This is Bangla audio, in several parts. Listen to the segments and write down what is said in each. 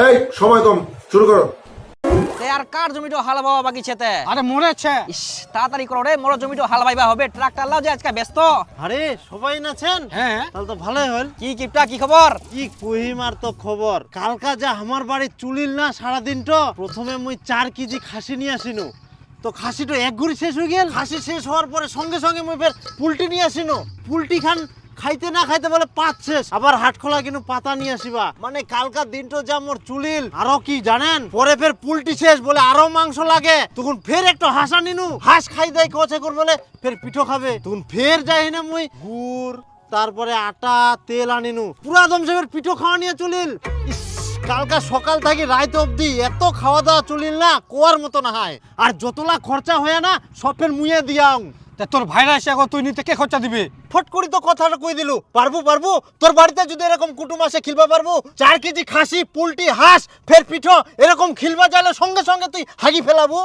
এই সময় কম, শুরু করো। আর কার জমিটা হাল বাবা বাকি ছেতে? আরে মরেছে। ইস তাড়াতাড়ি করো রে, মোর জমিটা হাল বাইবা হবে। ট্রাক্টর লাও যে আজকে ব্যস্ত। আরে সবাই নাছেন? হ্যাঁ তাহলে তো ভালোই হল। কি কিপটা কি খবর? কি কহিমার তো খবর, কালকা যা আমার বাড়ি চুলিল না সারাদিন তো। প্রথমে মুই 4 কেজি খাসি নিয়ে আসিনু, তো খাসিটা এক ঘুরি শেষ হয়ে গেল। খাসি শেষ হওয়ার পরে সঙ্গে সঙ্গে মুই ফের পুলটি নিয়ে আসিনু। পুলটি খান খাইতে না খাইতে বলে পাত শেষ, আবার হাটখোলা কিন্তু পাতা নিয়ে আসিবা। মানে কালকার দিনটা যা মোর চুলিল। আরো কি জানেন, পরে ফের পুলটি শেষ বলে আরো মাংস লাগে। তখন ফের একটু হাঁসা নিনু, হাঁস খাই দেয় কচে কর বলে ফের পিঠো খাবে। তখন ফের যাই না মুই গুড় তারপরে আটা তেল আনিনু, পুরা দমসের পিঠো খাওয়া নিয়ে চলিল। ইস, কালকা সকাল থেকে রাত অবধি এত খাওয়া দাওয়া চলিল না, কোয়ার মতো না হয়। আর যতলা খরচা হয়ে না সব ফের মুয়ে দিয়াং। তা তোর ভাইরা এসে এখন তুই নিতে কে খরচা দিবে? ফট করি তো কথাটা কই দিলু। পারবো তোর বাড়িতে যদি এরকম কুটুম আসে খিলবা পারবো। 4 কেজি খাসি পুলটি হাঁস ফের পিঠো এরকম খিলবা চাইলে সঙ্গে সঙ্গে তুই হাগি ফেলাবো।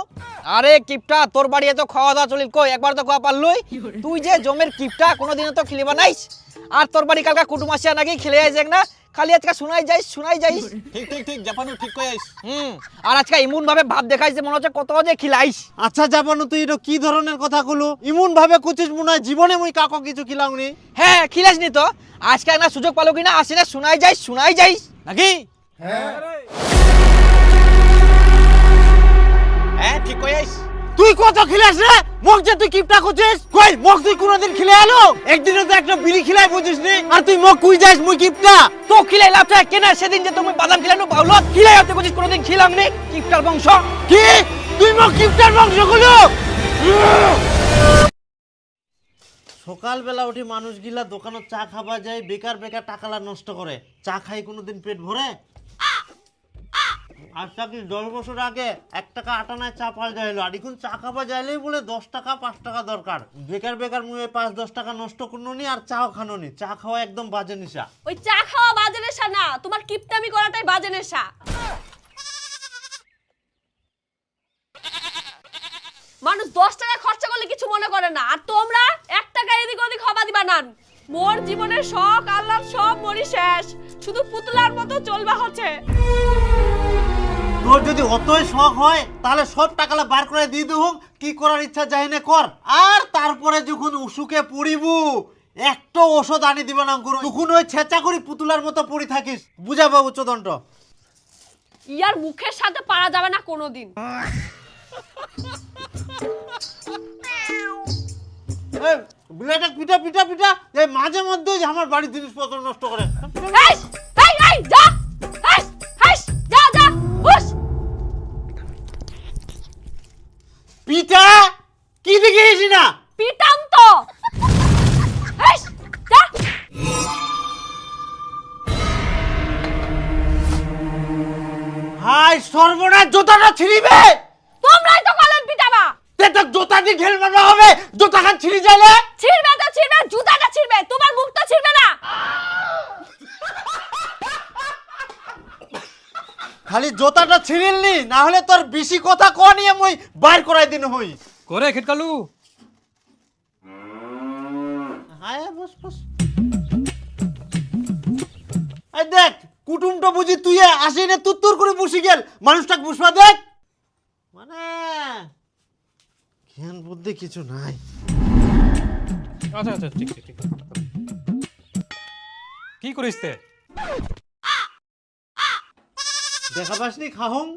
আরে কিপটা, তোর বাড়ি এত খাওয়া দাওয়া চলিল কই? একবার তো খাওয়া পারলুই। তুই যে জমের কিপটা, কোনোদিনও তো খিলিবা নাইস। আর তোর বাড়ি কালকা কুটুম আসিয়া নাকি খিলে যাইস না, খালি আজকে শুনাই যাইস। ঠিক জাপানু ঠিক কই আইস। আর আজকে এমন ভাবে ভাব দেখাইছে মনে হচ্ছে কত যে খিলাইস। আচ্ছা যাবানু, তুই এটা কি ধরনের কথা কলু? ইমন ভাবে কুচিস মনে হয় জীবনে মুই কাকো কিছু খিলাউনি। হ্যাঁ খিলাইস নি তো, আজকে একটা সুযোগ পালো কিনা আসি না শুনাই যাইস নাকি? হ্যাঁ ঠিক কই আইস। তুই কত খিলাস রে? মুখ যে তুই কিপটা কুচিস কই? মুখ তুই কোনোদিন খিলে আলো? একদিনও তো একটা বিড়ি খিলাই বুঝিস নি, আর তুই মুখ কুই যাস মুই কিপটা। তো খিলাই লাভটা কেনা? সেদিন যে তুমি বাদাম খিলানো বাউলত খিলাই হতে বুঝিস কোনোদিন খিলাম নি? কিপটার বংশ। কি তুই মুখ কিপটার বংশগুলো? সকালবেলা উঠে মানুষগুলা দোকানে চা খাবা যায়, বেকার টাকালা নষ্ট করে। চা খাই কোনোদিন পেট ভরে? আজটা কি 10 বছর আগে 1 টাকা আটানায় চা পাওয়া যাইলো, আর এখন চা খাবা যাইলেই বলে 10 টাকা 5 টাকা দরকার। বেকার মুয়ে 5-10 টাকা নষ্ট করনো নি, আর চাও খানো নি। চা খাওয়া একদম বাজে নেশা। ওই চা খাওয়া বাজে নেশা না, তোমার কিপটামি করাটাই বাজে নেশা। মানুষ 10 টাকা খরচা করলে কিছু মনে করে না, আর তোমরা 1 টাকা এদিক ওদিক হবা দিবা না। মোর জীবনের শখ আল্লাহর সব মরি শেষ, শুধু পুতলার মতো চলবা হচ্ছে। তোর যদি অতই শখ হয় তাহলে সব টাকালা বার করে দিয়ে দেবো, কি করার ইচ্ছা যাই না কর। আর তারপরে যখন উসুকে পড়িবু একটা ওষুধ আনি দিবা না গুরু, তখন ওই ছেঁচা করি পুতুলার মতো পড়ি থাকিস। বুঝা বাবু চোদনট। ইয়ার মুখের সাথে পারা যাবে না কোনোদিন। বিলেটা পিটা এই মাঝে মধ্যে আমার বাড়ির জিনিসপত্র নষ্ট করে। এই যা যা হুশ। পিটা কি দেখিস না? পিটাম তো। যা। হাই সর্বনাশ, জোতাটা ছিঁড়িবে। তোমরাই তো কলেন পিটাবা। তে তো জোতা দিয়ে ঢেল মারা হবে, জোতা খান ছিঁড়ি যাইলে। ছিড়বে তো ছিড়বে, জুতাটা ছিড়বে, তোমার মুখটা ছিড়বে না। খালি জোতাটা ছিঁড়িলনি, না হলে তোর বেশি কথা ক নিয়ে মই বাইর করাই দিন হই। করে খিটকালু। হায় বস। এই দেখ কুটুমটা বুঝি তুই আসি না, তুত্তুর করে বসে গেল। মানুষটাকে বসবা দেখ, মানে জ্ঞান বুদ্ধি কিছু নাই। আচ্ছা ঠিক কি করিস তে? দেখা পাসনি খাহং?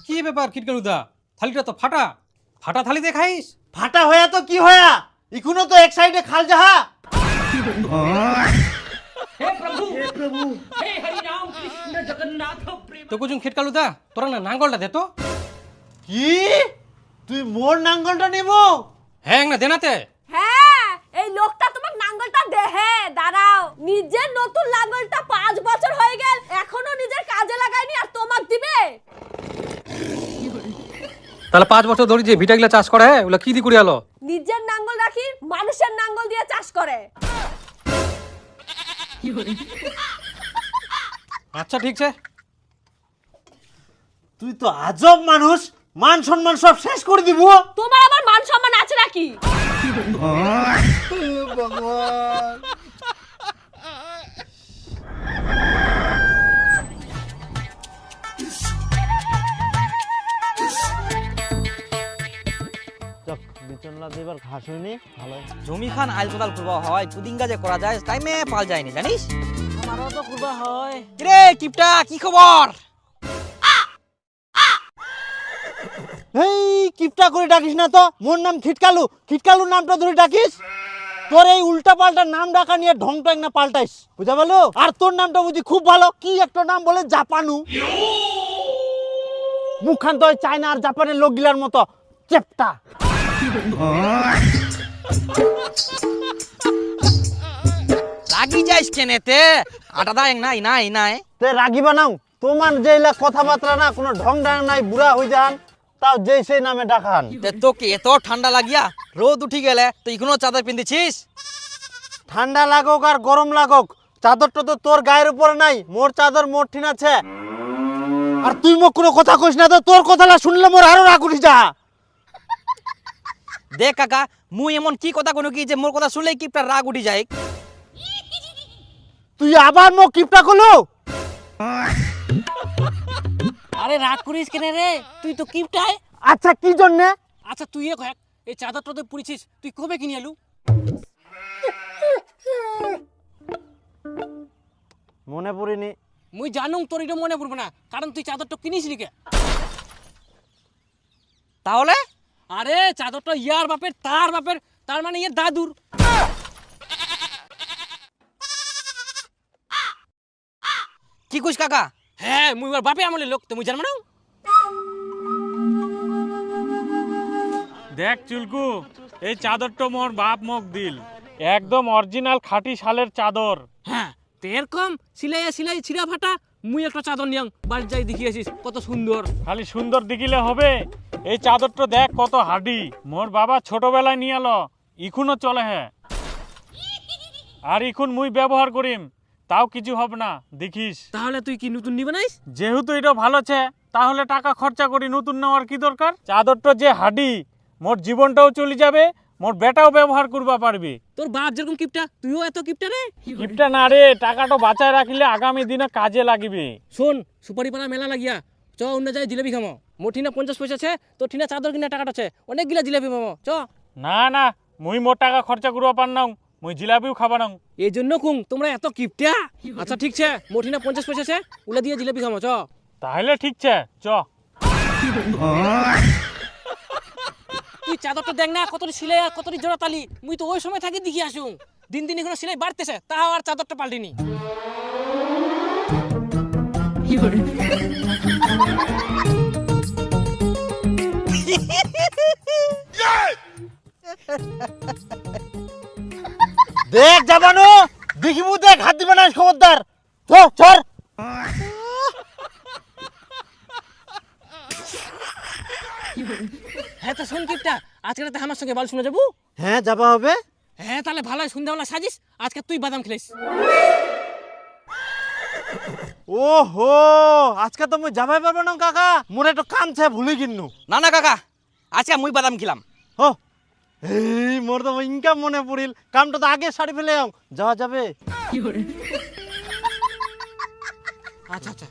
কি ব্যাপার খিটকালু দা? থালিটা তো ফাটা থালি দেখাইস। ফাটা হয়া তো কি হয়া, ইকুনো তো এক সাইডে খাল যাহা। তো কুচুম খিটকালু দা, তোরা না নাঙ্গলটা দে তো। কি তুই মোর নাঙ্গলটা নিব? হ্যাঁ না দেনাতে। হ্যাঁ, এই লোকটা তোমার নাঙ্গলটা দেহে। দাঁড়াও, নিজের নতুন নাঙ্গলটা 5 বছর হয়ে গেল, এখনো নিজের কাজে লাগায়নি, আর তোমাক দিবে? তাহলে 5 বছর ধরে যে ভিটাগুলা চাষ করে ওগুলা কি দি করি আলো? নিজের নাঙ্গল রাখি মানুষের নাঙ্গল দিয়ে চাষ করে। আচ্ছা ঠিক আছে। তুই তো আজব মানুষ, মান সম্মান সব শেষ করে দিব। তোমার আবার মান সম্মান আছে নাকি? ভগবান বিচনলা দেবার ঘাস হয়নি ভালো জমি খান আইল কোদাল করবা হয় পুদিঙ্গা যে করা যায় টাইমে পাল যায়নি জানিস আমারও তো করবা হয়। রে কিপটা কি খবর? এই কিপটা করে ডাকিস না তো, মোর নাম খিটকালু, খিটকালুর নামটা ধরে ডাকিস। তোর এই উল্টা পাল্টা নাম ডাকা নিয়ে ঢংটা এক না পাল্টাইস, বুঝা পারলো? আর তোর নামটা বুঝি খুব ভালো, কি একটা নাম বলে জাপানু। মুখখান তো ওই চায়না আর জাপানের লোকগুলার মতো চেপটা। রাগি যাইস কেনেতে আটা দাই নাই নাই নাই তে রাগিবা নাও, তোমার যেইলা কথাবার্তা না কোনো ঢং ঢং নাই, বুড়া হই যান তাও যেই সেই নামে ডাকান। তে তোকে এত ঠান্ডা লাগিয়া রোদ উঠি গেলে তুই এখনো চাদর পিন্দিছিস? ঠান্ডা লাগুক আর গরম লাগুক, চাদরটা তো তোর গায়ের উপর নাই, মোর চাদর মোর ঠিন আছে। আর তুই মোক কোনো কথা কইস না তো, তোর কথাটা শুনলে মোর আরো রাগ উঠি যা। দেখ কাকা, মুই এমন কি কথা কোনো কি যে মোর কথা শুনলেই কিপটা রাগ উঠি যায়? তুই আবার মোক কিপটা কলো? আরে রাগ করিস কেন রে, তুই তো কিপটায়। আচ্ছা কি জন্য? আচ্ছা তুই এক এই চাদরটা তো পুড়িছিস, তুই কবে কিনে এলু? মনে পড়িনি। মুই জানুম তোর এটা মনে পড়বে না, কারণ তুই চাদরটা কিনিসনি কে। তাহলে আরে চাদরটা ইয়ার বাপের, তার বাপের, তার মানে ইয়ার দাদুর। কি কইস কাকা? হ্যাঁ মুই ওর বাপে আমলের লোক, তো মুই জানবো না। দেখ চুলকু, এই চাদরটা মোর বাপ মোক দিল, একদম অরিজিনাল খাঁটি শালের চাদর। হ্যাঁ তো এরকম সিলাই সিলাই ছিঁড়া ফাটা মুই একটা চাদর নিয়াম, বাড়ি যাই দেখিয়েছিস কত সুন্দর। খালি সুন্দর দেখিলে হবে, এই চাদরটা দেখ কত হাডি। মোর বাবা ছোটবেলায় নিয়ে এলো, ইখুনও চলে। হ্যাঁ, আর ইখুন মুই ব্যবহার করিম, তাও কিছু হবে না, দেখিস। তাহলে তুই কি নতুন নিবে নাইস? যেহেতু এটা ভালো ছে, তাহলে টাকা খরচা করি, নতুন নেওয়ার কি দরকার? চাদরটা যে হাডি, মোর জীবনটাও চলে যাবে, মোর বেটাও ব্যবহার করবা পারবি। তোর বাপ যেরকম কিপটা, তুইও এত কিপটা রে। কিপটা না রে, টাকাটা বাঁচায় রাখিলে আগামী দিনে কাজে লাগিবে। শোন, সুপারি পাড়া মেলা লাগিয়া চ, অন্য যায় জিলেবি খামো। মোর ঠিনা 50 পয়সা আছে, তোর ঠিনা চাদর কিনা টাকাটা আছে, অনেকগুলা জিলেবি মামো চ। না না, মুই মোর টাকা খরচা করবা পার নাও, মুই জিলাপিও খাবা নাও। এই জন্য কুং তোমরা এত কিপটা। আচ্ছা ঠিক আছে, মোর ঠিনা 50 পয়সা আছে, উলা দিয়ে জিলেবি খামো চ। তাহলে ঠিক ছে, চ। তুই চাদরটা দেখ না, কতটি সিলাই আর কতটি জোড়া তালি, মুই তো ওই সময় থাকি দেখি আসুন। দিন দিন এগুলো সিলাই বাড়তেছে, তাও আর চাদরটা পাল্টিনি। দেখ জাবানু, দেখিবু দেখ, হাত দিবে না খবরদার। চল। হ্যাঁ তো শোন কিপটা, আজকে রাতে আমার সঙ্গে বাল শুনে যাবো। হ্যাঁ যাবা হবে। হ্যাঁ তাহলে ভালো, সন্ধ্যাবেলা সাজিস, আজকে তুই বাদাম খেলিস। ওহো, আজকে তো মুই যাবাই পারবো না কাকা, মোর একটা কাম ছে, ভুলে কিন্নু। না না কাকা, আজকে মুই বাদাম খেলাম। হো, এই মোর তো ইনকাম মনে পড়িল, কামটা তো আগে সারি ফেলে যাওয়া যাবে। আচ্ছা আচ্ছা।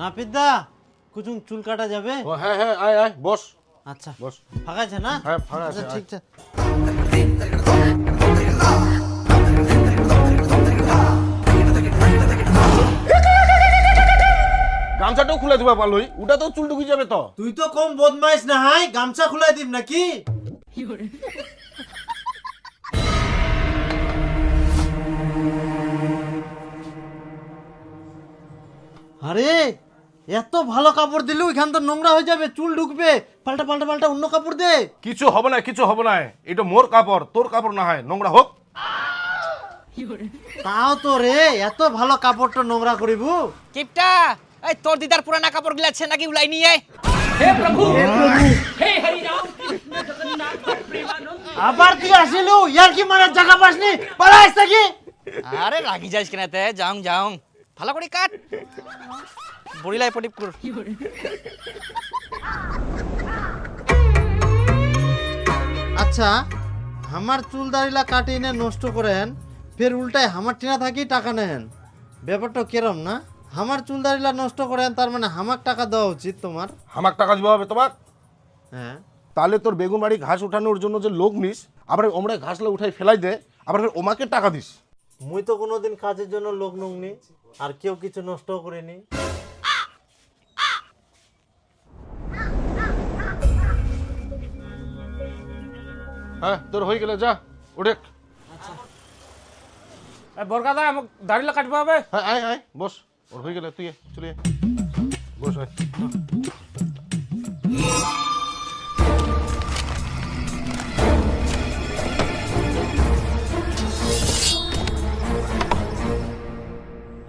নাপিতদা, কুচুং চুল কাটা যাবে? ও হ্যাঁ হ্যাঁ, আয় আয়, বস আচ্ছা বস। ফাঁকা আছে না? হ্যাঁ, ফাঁকা আছে, আচ্ছা, ঠিক আছে। গামছাটাও খুলে দিবা পারলই, ওটা তো চুল ঢুকে যাবে তো। তুই তো কম বদমাইশ না, হাই গামছা খুলাই দিম নাকি? আরে এত ভালো কাপড় দিলু, এখান তো নোংরা হয়ে যাবে, চুল ঢুকবে, পাল্টা পাল্টা পাল্টা অন্য কাপড় দে। কিছু হবে না, কিছু হবে না, এটা মোর কাপড়, তোর কাপড় না হয় নোংরা হোক। তাও তো রে, এত ভালো কাপড়টা নোংরা করিবু? কিপটা, এই তোর দিদার পুরানা কাপড় গুলা আছে নাকি উলাই নিয়ে আয়। আবার তুই আসিলু, ইয়ার কি মারার জায়গা পাসনি, পালাইস নাকি? আরে রাগি যাইস কেনাতে, যাও যাও, ভালো করে কাট। বড়িলাই প্রদীপ কর। আচ্ছা আমার চুল দাড়িলা কাটি এনে নষ্ট করেন, ফের উল্টায় আমার টিনা থাকি টাকা নেন, ব্যাপারটা কেরম না? আমার চুল দাড়িলা নষ্ট করেন তার মানে হামাক টাকা দেওয়া উচিত তোমার। আমাকে টাকা দিতে হবে তোমার? হ্যাঁ তাহলে তোর বেগুন বাড়ি ঘাস উঠানোর জন্য যে লোক নিস, আবার ওমরা ঘাসলা উঠাই ফেলাই দে, আবার ফের ওমাকে টাকা দিস। মুই তো কোনোদিন কাজের জন্য লোক নুংনি, আর কেউ কিছু নষ্টও করিনি। হ্যাঁ তোর হয়ে গেলে যা উঠে। বরকাদা আমাকে দাড়িলা কাটবো হবে। হ্যাঁ আয় আয় বস, ওর হয়ে গেলে তুই চলে আয়। বস আয়।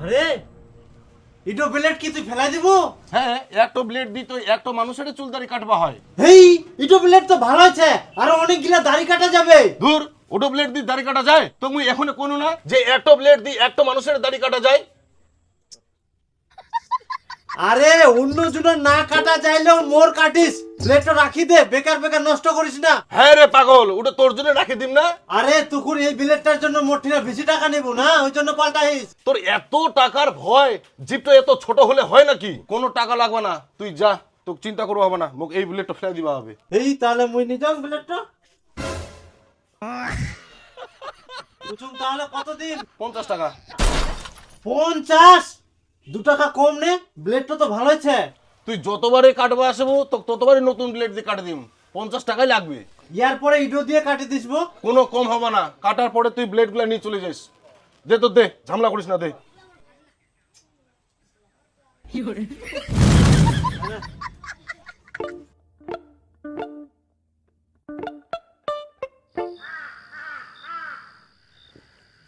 আরে ইটো ব্লেড কি তুই ফেলাই দিব? হ্যাঁ একটা ব্লেড দিই তো একটা মানুষের চুল দাড়ি কাটবা হয়। হেই ইটো ব্লেড তো ভালো আছে, আরো অনেকগুলা দাড়ি কাটা যাবে। দূর, ওটো ব্লেড দিয়ে দাড়ি কাটা যায়? তো মুই এখন কোনো না যে একটা ব্লেড দিয়ে একটা মানুষের দাড়ি কাটা যায়। আরে অন্য জনের না কাটা যাইলেও মোর কাটিস, ব্লেডটা রাখি দে, বেকার বেকার নষ্ট করিস না। হ্যাঁ রে পাগল, ওটা তোর জন্য রাখি দিম না? আরে তুকুর এই ব্লেডটার জন্য মোর ঠিনা বেশি টাকা নেব না, ওই জন্য পাল্টাইস। তোর এত টাকার ভয়, জিপটা এত ছোট হলে হয় নাকি? কোনো টাকা লাগবে না, তুই যা, তোকে চিন্তা করবো হবে না, মোক এই ব্লেডটা ফেলে দিবা হবে। এই তাহলে মুই নিজাম ব্লেডটা। বুঝুম তাহলে কতদিন? 50 টাকা। 50? 2 টাকা কম নে, ব্লেডটা তো ভালো আছে। তুই যতবারে কাটবা আসবো তো ততবারই নতুন ব্লেড দিয়ে কাটে দিম, 50 টাকাই লাগবে। ইয়ার পরে ইটো দিয়ে কাটি দিসবো। কোনো কম হবে না, কাটার পরে তুই ব্লেডগুলো নিয়ে চলে যাস। দে তো দে, ঝামেলা করিস না, দে।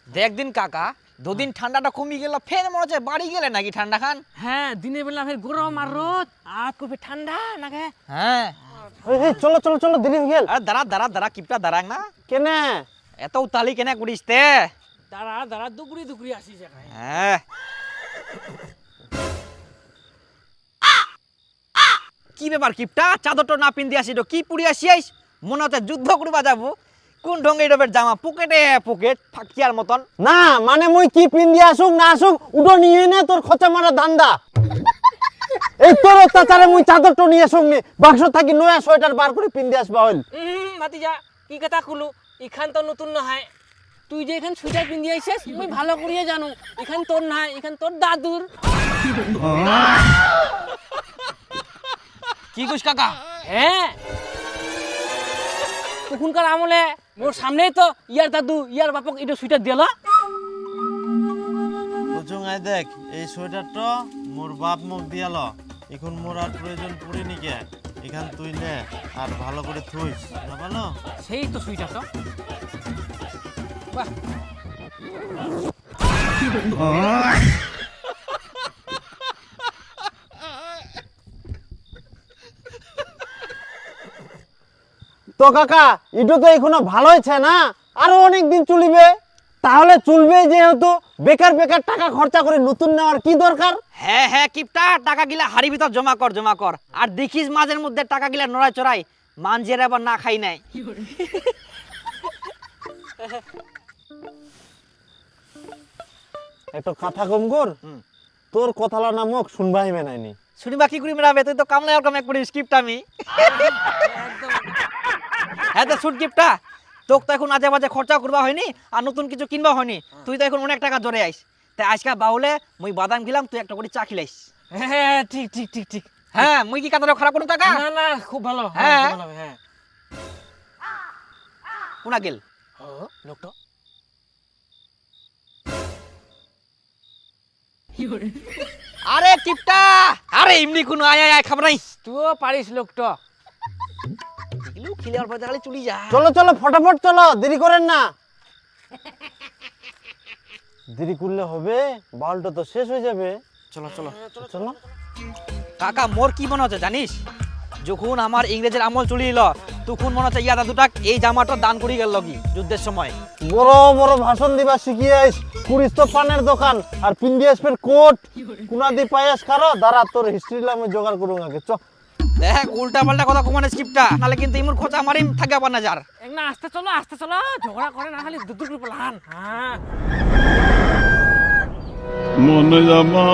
দেখ দিন কাকা, দুদিন ঠান্ডাটা কমে গেল, ফের মনে হচ্ছে বাড়ি গেলে নাকি ঠান্ডা খান? হ্যাঁ দিনের বেলা ফের গরম আর রোদ আর কবে ঠান্ডা নাকি। হ্যাঁ এই চলো চলো চলো, দেরি হয়ে গেল। আরে দাঁড়া দাঁড়া দাঁড়া, কিপটা দাঁড়াক না, কেনে এত উতালি কেনে করিস তে? দাঁড়া দাঁড়া, দুপুরি দুপুরি আসিস এখানে। হ্যাঁ কি ব্যাপার কিপটা, চাদরটা না পিন দিয়ে আসি তো কি পুড়ি আসিস? মনে হচ্ছে যুদ্ধ করবা যাবো। কোন ঢঙ্গে এটার জামা, পকেটে পকেট ফাঁকিয়ার মতন। না মানে মুই কি পিন দিয়ে আসুক না আসুক, উটো নিয়ে নে, তোর খোঁচা মারা ধান্দা। এই তোর অত্যাচারে মুই চাদরটা নিয়ে আসুক নি, বাক্স থাকি নয়া সোয়েটার বার করে পিন দিয়ে আসবা হইল। ভাতিজা কি কথা কলু, এখান তো নতুন নহয়। তুই যে এখান সুইটার পিন্দি আইছিস মুই ভালো করিয়ে জানো, এখান তোর নাই, এখান তোর দাদুর। কি কইস কাকা? হ্যাঁ তখনকার আমলে মোর সামনেই তো ইয়ার দাদু ইয়ার বাপক এটা সুইটার দিল। বুঝুং আই দেখ, এই সোয়েটারটা মোর বাপ মুখ দিয়াল, এখন মোর আর প্রয়োজন পড়েনি কে, এখান তুই নে আর ভালো করে থুইস না। ভালো সেই তো সুইটার তো বাহ। তো কাকা ইটো তো এখনো ভালো হয়েছে না, আরো অনেক দিন চলিবে। তাহলে চলবে যেহেতু, বেকার বেকার টাকা খরচা করে নতুন নেওয়ার কি দরকার? হ্যাঁ হ্যাঁ কিপটা, টাকা গিলা হাড়ি ভিতর জমা কর জমা কর, আর দেখিস মাঝের মধ্যে টাকা গিলা নড়াই চড়াই, মানজের আবার না খাই নাই। একটা কথা কম কর, তোর কথালা নামক শুনবাই মেনাইনি। শুনিবা কি করি মেরাবে, তুই তো কামলা আর কামে করিস কিপটা আমি। হ্যাঁ তো শুট কিপটা, তোকে তো এখন আজে বাজে খরচা করবা হয়নি আর নতুন কিছু কিনবা হয়নি, তুই তো এখন অনেক টাকা জোরে আইস। তাই আজকে বাউলে মুই বাদাম খেলাম, তুই একটা করে চা খিলাইস। হ্যাঁ ঠিক ঠিক ঠিক ঠিক। হ্যাঁ মুই কি কাতারে খারাপ করুন কাকা? না না খুব ভালো। হ্যাঁ। হ্যাঁ ভালো। হ্যাঁ কোনা গেল লোকটা? আরে কিপটা, আরে এমনি কোনো আয় আয় আয় খাবার নাই, তুইও পারিস লোকটা। এগুলো খিলে অল্প জায়গায় চলি যা। চলো চলো ফটাফট চলো, দেরি করেন না। দেরি করলে হবে, বালটা তো শেষ হয়ে যাবে। চলো চলো চলো। কাকা মোর কি মনে হচ্ছে জানিস, যখন আমার ইংরেজের আমল চলে এলো তখন মনে হচ্ছে ইয়া দাদুটাক এই জামাটা দান করে গেল কি যুদ্ধের সময়। বড় বড় ভাষণ দিবা শিখিয়ে আইস, কুড়িস তো পানের দোকান আর পিন্দি আসবেন কোট কুনাদি পায়াস খারো দাঁড়া তোর হিস্ট্রি আমি জোগাড় করুন আগে চ। দেখ উল্টা পাল্টা কথা কমানে স্ক্রিপ্টটা, নাহলে কিন্তু ইমুর খোঁচা মারিম থাকে পানা যার। না আস্তে চলো ঝগড়া করে না খালি দুদুর করে প্লান। হ্যাঁ মন জামা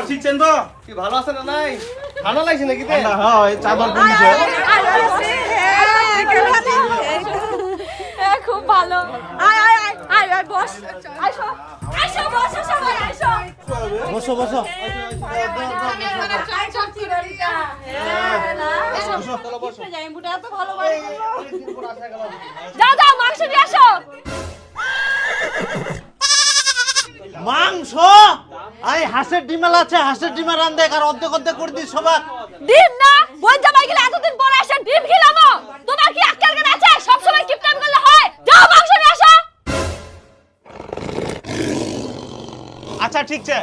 শিখছেন তো কি ভালো আছে না নাই? ঠান্ডা লাগছে নাকি? চাদর খুব ভালো। আয় আয় আয় আয় আয় বস। আইসো আইসো বসো সবাই আইসো। বসো বসো। যাও যাও মাংস নিয়ে আসো। মাংস আই হাঁসের ডিমেল আছে, হাঁসের ডিমের রান্ধে আর অর্ধেক অর্ধেক করে দিস সবাক। ডিম না বই জামাই গেলে এতদিন পরে আসেন ডিম খেলামো। তোমার কি আক্কেল জ্ঞান আছে? সব সময় কিপটাম করলে হয়? যাও মাংস নিয়ে আসো। আচ্ছা ঠিক আছে,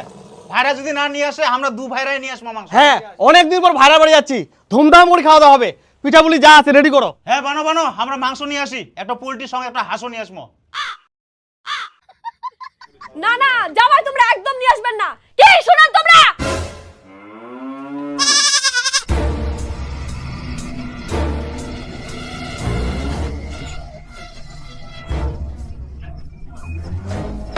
ভাইরা যদি না নিয়ে আসে আমরা দু ভাইরাই নিয়ে আসবো মাংস। হ্যাঁ অনেকদিন পর ভাড়া বাড়ি যাচ্ছি, ধুমধাম করে খাওয়া দাওয়া হবে। পিঠাপুলি যা আছে রেডি করো। হ্যাঁ বানো আমরা মাংস নিয়ে আসি, একটা পোল্ট্রির সঙ্গে একটা হাঁসও নিয়ে আসবো। না না জামাই তোমরা একদম নিয়ে আসবেন না। কি শুনেন তোমরা?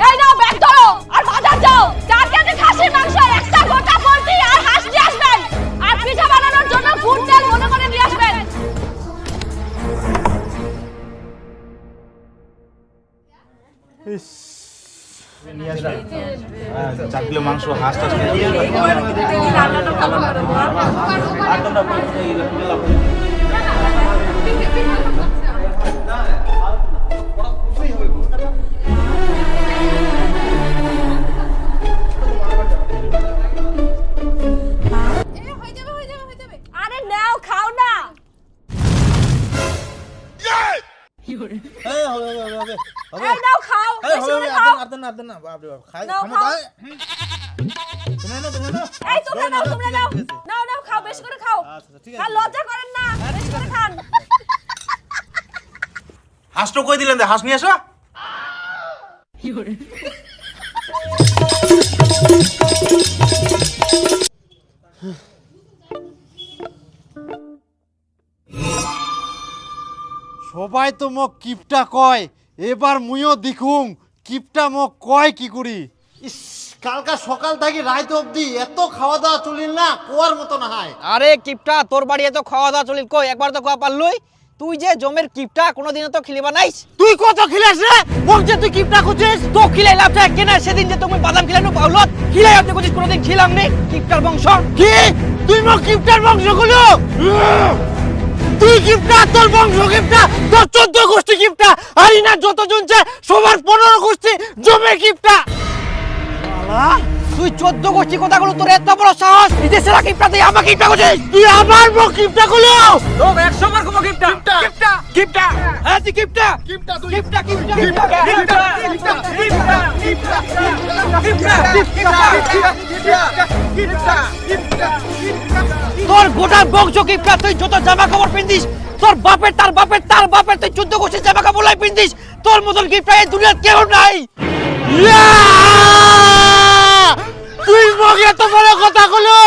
এই নাও ব্যাগ ধরো আর বাজার যাও। 4 কেজি খাসির মাংস, একটা গোটা পোল্ট্রি আর হাঁস নিয়ে আসবেন। আর পিঠা বানানোর জন্য গুড় তেল মনে করে নিয়ে আসবেন। চার কিলো মাংস, হাঁসটা রান্নাটা ভালো করো। আরে নাও খাও না। এই নাও খাও, বেশি করে খাও। নাও, খাও। এই তোমরা নাও নাও নাও খাও, বেশি করে খাও। আর লজ্জা করেন না, বেশি করে খান। হাঁসটা কই দিলেন? হাঁস নিয়ে আসো। সবাই তো মোক কিপটা কয়, এবার মুইও দেখুম কিপটা মোক কয় কি করি। ইস কালকা সকাল থেকে রাত অবধি এত খাওয়া দাওয়া চলিল না, কোয়ার মতো না হয়। আরে কিপটা তোর বাড়ি এত খাওয়া দাওয়া চলিল কই একবার তো খাওয়া পারলুই। তুই যে জমের কিপটা কোনোদিনও তো খিলিবা নাইস। তুই কত খিলাস রে? মোক যে তুই কিপটা খুঁজিস। তো খিলাই লাভ থাকে কেনা? সেদিন যে তুমি বাদাম খিলানো পাউলত খিলাই আপনি কোচিস কোনোদিন খিলাম নি কিপটার বংশ। কি তুই মোক কিপটার বংশ গুলো? তুই কিপটা, তোর বংশ কিপটা, তোর 14 গোষ্ঠী কিপটা, আর ইনা যত জনছে সবার 15 গোষ্ঠী জমে কিপটা। তুই 14 গোষ্ঠী কথাগুলো তোর এত বড় সাহস? বিদেশের কিপটা তুই আমাকে কিপটা করছিস? তুই আমার মোক কিপটা গুলো? তো 100 বার কম কিপটা কিপটা কিপটা। হ্যাঁ তুই কিপটা কিপটা তুই কিপটা কিপটা কিপটা কিপটা কিপটা কিপটা। তোর গোটা বংশ কিপটা। তুই যত জামা কাপড় পিন্দিস তোর বাপের তার বাপের তার বাপের তুই 14 গোষ্ঠীর জামা কাপড় লাই পিন্দিস। তোর মতন কিপটা এই দুনিয়ার কেউ নাই। তুই মোক এত বড় কথা গুলো?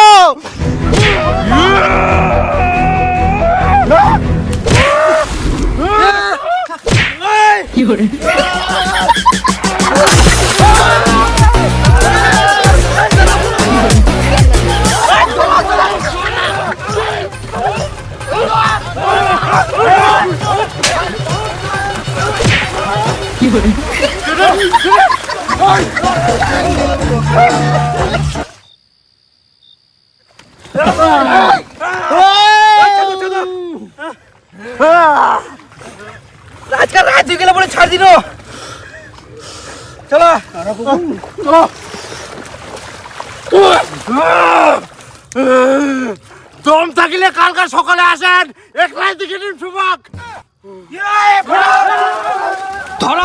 আজকাল রাত হয়ে গেলে বলে ছাড় দিল। চলো দম থাকিলে কালকা সকালে আসেন, একলাই দিকে নিন সুবাক। ধরা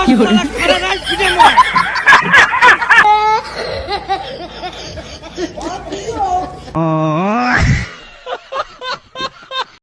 খেলা নাই পিঠে